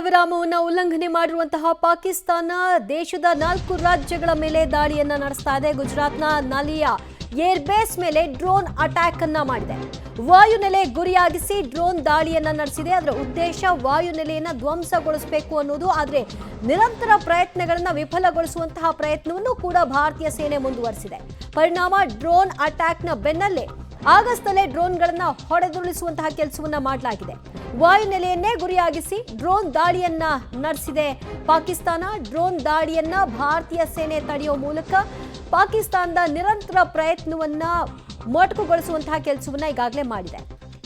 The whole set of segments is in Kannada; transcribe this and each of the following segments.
ವಿರಾಮವನ್ನು ಉಲ್ಲಂಘನೆ ಮಾಡಿರುವಂತಹ ಪಾಕಿಸ್ತಾನ ದೇಶದ 4 ರಾಜ್ಯಗಳ ಮೇಲೆ ದಾಳಿಯನ್ನ ನಡೆಸ್ತಾ ಇದೆ. ಗುಜರಾತ್ನ ನಾಲಿಯಾ ಏರ್ ಬೇಸ್ ಮೇಲೆ ಡ್ರೋನ್ ಅಟ್ಯಾಕ್ ಅನ್ನ ಮಾಡಿದೆ. ವಾಯುನೆಲೆ ಗುರಿಯಾಗಿಸಿ ಡ್ರೋನ್ ದಾಳಿಯನ್ನ ನಡೆಸಿದೆ. ಅದರ ಉದ್ದೇಶ ವಾಯುನೆಲೆಯನ್ನ ಧ್ವಂಸಗೊಳಿಸಬೇಕು ಅನ್ನೋದು. ಆದರೆ ನಿರಂತರ ಪ್ರಯತ್ನಗಳನ್ನು ವಿಫಲಗೊಳಿಸುವಂತಹ ಪ್ರಯತ್ನವನ್ನು ಕೂಡ ಭಾರತೀಯ ಸೇನೆ ಮುಂದುವರಿಸಿದೆ. ಪರಿಣಾಮ ಡ್ರೋನ್ ಅಟ್ಯಾಕ್ನ ಬೆನ್ನಲ್ಲೇ ಆಗಸ್ಟ್ನಲ್ಲೇ ಡ್ರೋನ್ಗಳನ್ನ ಹೊಡೆದುರುಳಿಸುವಂತಹ ಕೆಲಸವನ್ನ ಮಾಡಲಾಗಿದೆ. ವಾಯುನೆಲೆಯನ್ನೇ ಗುರಿಯಾಗಿಸಿ ಡ್ರೋನ್ ದಾಳಿಯನ್ನ ನಡೆಸಿದೆ ಪಾಕಿಸ್ತಾನ. ಡ್ರೋನ್ ದಾಳಿಯನ್ನ ಭಾರತೀಯ ಸೇನೆ ತಡೆಯುವ ಮೂಲಕ ಪಾಕಿಸ್ತಾನದ ನಿರಂತರ ಪ್ರಯತ್ನವನ್ನ ಮೊಟಕುಗೊಳಿಸುವಂತಹ ಕೆಲಸವನ್ನ ಈಗಾಗಲೇ ಮಾಡಿದೆ.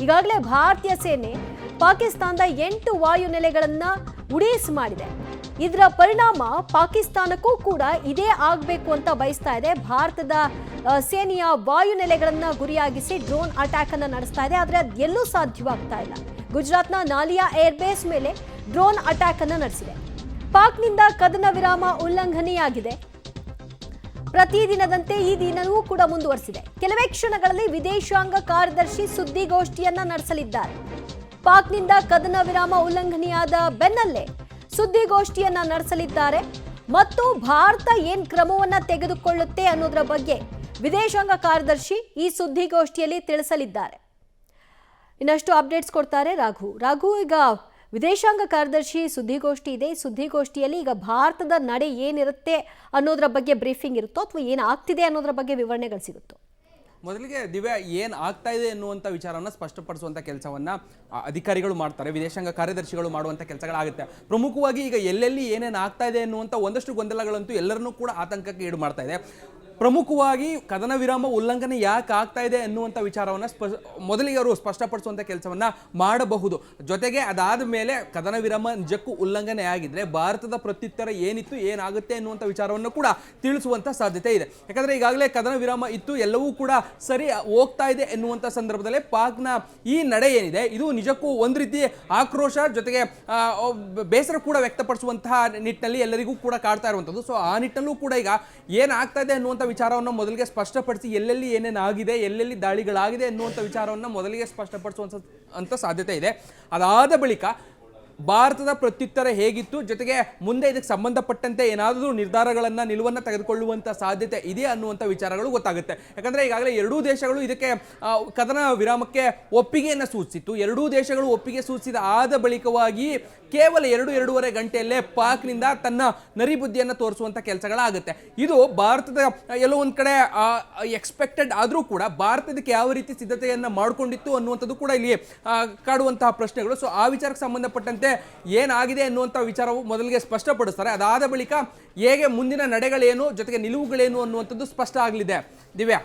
ಈಗಾಗಲೇ ಭಾರತೀಯ ಸೇನೆ ಪಾಕಿಸ್ತಾನದ 8 ವಾಯುನೆಲೆಗಳನ್ನ ಉಡೀಸ್ ಮಾಡಿದೆ. ಇದರ ಪರಿಣಾಮ ಪಾಕಿಸ್ತಾನಕ್ಕೂ ಕೂಡ ಇದೇ ಆಗಬೇಕು ಅಂತ ಬಯಸ್ತಾ ಇದೆ. ಭಾರತದ ಸೇನೆಯ ವಾಯುನೆಲೆಗಳನ್ನ ಗುರಿಯಾಗಿಸಿ ಡ್ರೋನ್ ಅಟ್ಯಾಕ್ ಅನ್ನ ನಡೆಸ್ತಾ ಇದೆ. ಆದರೆ ಅದು ಎಲ್ಲೂ ಸಾಧ್ಯವಾಗ್ತಾ ಇಲ್ಲ. ಗುಜರಾತ್ನ ನಾಲಿಯಾ ಏರ್ ಬೇಸ್ ಮೇಲೆ ಡ್ರೋನ್ ಅಟ್ಯಾಕ್ ಅನ್ನ ನಡೆಸಿದೆ. ಪಾಕ್ನಿಂದ ಕದನ ವಿರಾಮ ಉಲ್ಲಂಘನೆಯಾಗಿದೆ. ಪ್ರತಿದಿನದಂತೆ ಈ ದಿನವೂ ಕೂಡ ಮುಂದುವರೆಸಿದೆ. ಕೆಲವೇ ಕ್ಷಣಗಳಲ್ಲಿ ವಿದೇಶಾಂಗ ಕಾರ್ಯದರ್ಶಿ ಸುದ್ದಿಗೋಷ್ಠಿಯನ್ನ ನಡೆಸಲಿದ್ದಾರೆ. ಪಾಕ್ನಿಂದ ಕದನ ವಿರಾಮ ಉಲ್ಲಂಘನೆಯಾದ ಬೆನ್ನಲ್ಲೇ ಸುದ್ದಿಗೋಷ್ಠಿಯನ್ನ ನಡೆಸಲಿದ್ದಾರೆ ಮತ್ತು ಭಾರತ ಏನ್ ಕ್ರಮವನ್ನ ತೆಗೆದುಕೊಳ್ಳುತ್ತೆ ಅನ್ನೋದರ ಬಗ್ಗೆ ವಿದೇಶಾಂಗ ಕಾರ್ಯದರ್ಶಿ ಈ ಸುದ್ದಿಗೋಷ್ಠಿಯಲ್ಲಿ ತಿಳಿಸಲಿದ್ದಾರೆ. ಇನ್ನಷ್ಟು ಅಪ್ಡೇಟ್ಸ್ ಕೊಡ್ತಾರೆ ರಾಘು. ಈಗ ವಿದೇಶಾಂಗ ಕಾರ್ಯದರ್ಶಿ ಸುದ್ದಿಗೋಷ್ಠಿ ಇದೆ. ಈ ಸುದ್ದಿಗೋಷ್ಠಿಯಲ್ಲಿ ಈಗ ಭಾರತದ ನಡೆ ಏನಿರುತ್ತೆ ಅನ್ನೋದರ ಬಗ್ಗೆ ಬ್ರೀಫಿಂಗ್ ಇರುತ್ತೋ ಅಥವಾ ಏನಾಗ್ತಿದೆ ಅನ್ನೋದರ ಬಗ್ಗೆ ವಿವರಣೆಗಳು ಸಿಗುತ್ತೋ? ಮೊದಲಿಗೆ ದಿವ್ಯಾ, ಏನು ಆಗ್ತಾ ಇದೆ ಎನ್ನುವಂಥ ವಿಚಾರವನ್ನು ಸ್ಪಷ್ಟಪಡಿಸುವಂಥ ಕೆಲಸವನ್ನು ಅಧಿಕಾರಿಗಳು ಮಾಡ್ತಾರೆ, ವಿದೇಶಾಂಗ ಕಾರ್ಯದರ್ಶಿಗಳು ಮಾಡುವಂಥ ಕೆಲಸಗಳಾಗುತ್ತೆ. ಪ್ರಮುಖವಾಗಿ ಈಗ ಎಲ್ಲೆಲ್ಲಿ ಏನೇನು ಆಗ್ತಾ ಇದೆ ಎನ್ನುವಂಥ ಒಂದಷ್ಟು ಗೊಂದಲಗಳಂತೂ ಎಲ್ಲರನ್ನೂ ಕೂಡ ಆತಂಕಕ್ಕೆ ಈಡು ಮಾಡ್ತಾ ಇದೆ. ಪ್ರಮುಖವಾಗಿ ಕದನ ವಿರಾಮ ಉಲ್ಲಂಘನೆ ಯಾಕೆ ಆಗ್ತಾ ಇದೆ ಎನ್ನುವಂಥ ವಿಚಾರವನ್ನು ಮೊದಲಿಗೆ ಅವರು ಸ್ಪಷ್ಟಪಡಿಸುವಂಥ ಕೆಲಸವನ್ನು ಮಾಡಬಹುದು. ಜೊತೆಗೆ ಅದಾದ ಮೇಲೆ ಕದನ ವಿರಾಮ ನಿಜಕ್ಕೂ ಉಲ್ಲಂಘನೆ ಆಗಿದ್ರೆ ಭಾರತದ ಪ್ರತ್ಯುತ್ತರ ಏನಿತ್ತು, ಏನಾಗುತ್ತೆ ಎನ್ನುವಂಥ ವಿಚಾರವನ್ನು ಕೂಡ ತಿಳಿಸುವಂಥ ಸಾಧ್ಯತೆ ಇದೆ. ಯಾಕಂದರೆ ಈಗಾಗಲೇ ಕದನ ವಿರಾಮ ಇತ್ತು, ಎಲ್ಲವೂ ಕೂಡ ಸರಿ ಹೋಗ್ತಾ ಇದೆ ಎನ್ನುವಂಥ ಸಂದರ್ಭದಲ್ಲೇ ಪಾಕ್ನ ಈ ನಡೆ ಏನಿದೆ ಇದು ನಿಜಕ್ಕೂ ಒಂದು ರೀತಿ ಆಕ್ರೋಶ ಜೊತೆಗೆ ಬೇಸರ ಕೂಡ ವ್ಯಕ್ತಪಡಿಸುವಂತಹ ನಿಟ್ಟಿನಲ್ಲಿ ಎಲ್ಲರಿಗೂ ಕೂಡ ಕಾಡ್ತಾ ಇರುವಂಥದ್ದು. ಸೊ ಆ ನಿಟ್ಟಿನಲ್ಲೂ ಕೂಡ ಈಗ ಏನಾಗ್ತಾ ಇದೆ ಎನ್ನುವಂಥ ವಿಚಾರವನ್ನು ಮೊದಲಿಗೆ ಸ್ಪಷ್ಟಪಡಿಸಿ ಎಲ್ಲೆಲ್ಲಿ ಏನೇನು ಆಗಿದೆ, ಎಲ್ಲೆಲ್ಲಿ ದಾಳಿಗಳಾಗಿದೆ ಎನ್ನುವಂಥ ವಿಚಾರವನ್ನು ಮೊದಲಿಗೆ ಸ್ಪಷ್ಟಪಡಿಸುವಂಥ ಸಾಧ್ಯತೆ ಇದೆ. ಅದಾದ ಬಳಿಕ ಭಾರತದ ಪ್ರತ್ಯುತ್ತರ ಹೇಗಿತ್ತು, ಜೊತೆಗೆ ಮುಂದೆ ಇದಕ್ಕೆ ಸಂಬಂಧಪಟ್ಟಂತೆ ಏನಾದರೂ ನಿರ್ಧಾರಗಳನ್ನು ನಿಲುವನ್ನು ತೆಗೆದುಕೊಳ್ಳುವಂಥ ಸಾಧ್ಯತೆ ಇದೆ ಅನ್ನುವಂಥ ವಿಚಾರಗಳು ಗೊತ್ತಾಗುತ್ತೆ. ಯಾಕಂದರೆ ಈಗಾಗಲೇ ಎರಡೂ ದೇಶಗಳು ಇದಕ್ಕೆ ಕದನ ವಿರಾಮಕ್ಕೆ ಒಪ್ಪಿಗೆಯನ್ನು ಸೂಚಿಸಿತ್ತು. ಎರಡೂ ದೇಶಗಳು ಒಪ್ಪಿಗೆ ಸೂಚಿಸಿದ ಆದ ಬಳಿಕವಾಗಿ ಕೇವಲ 2-2.5 ಗಂಟೆಯಲ್ಲೇ ಪಾಕ್ನಿಂದ ತನ್ನ ನರಿಬುದ್ಧಿಯನ್ನು ತೋರಿಸುವಂಥ ಕೆಲಸಗಳಾಗುತ್ತೆ. ಇದು ಭಾರತದ ಎಲ್ಲೋ ಒಂದು ಕಡೆ ಎಕ್ಸ್ಪೆಕ್ಟೆಡ್ ಆದರೂ ಕೂಡ ಭಾರತದಕ್ಕೆ ಯಾವ ರೀತಿ ಸಿದ್ಧತೆಯನ್ನು ಮಾಡಿಕೊಂಡಿತ್ತು ಅನ್ನುವಂಥದ್ದು ಕೂಡ ಇಲ್ಲಿ ಕಾಡುವಂತಹ ಪ್ರಶ್ನೆಗಳು. ಸೊ ಆ ವಿಚಾರಕ್ಕೆ ಸಂಬಂಧಪಟ್ಟಂತೆ ಏನಾಗಿದೆ ಅನ್ನುವಂಥ ವಿಚಾರವು ಮೊದಲಿಗೆ ಸ್ಪಷ್ಟಪಡಿಸ್ತಾರೆ. ಅದಾದ ಬಳಿಕ ಹೇಗೆ ಮುಂದಿನ ನಡೆಗಳೇನು, ಜೊತೆಗೆ ನಿಲುವುಗಳೇನು ಅನ್ನುವಂಥದ್ದು ಸ್ಪಷ್ಟ ಆಗಲಿದೆ. ದಿವ್ಯಾ,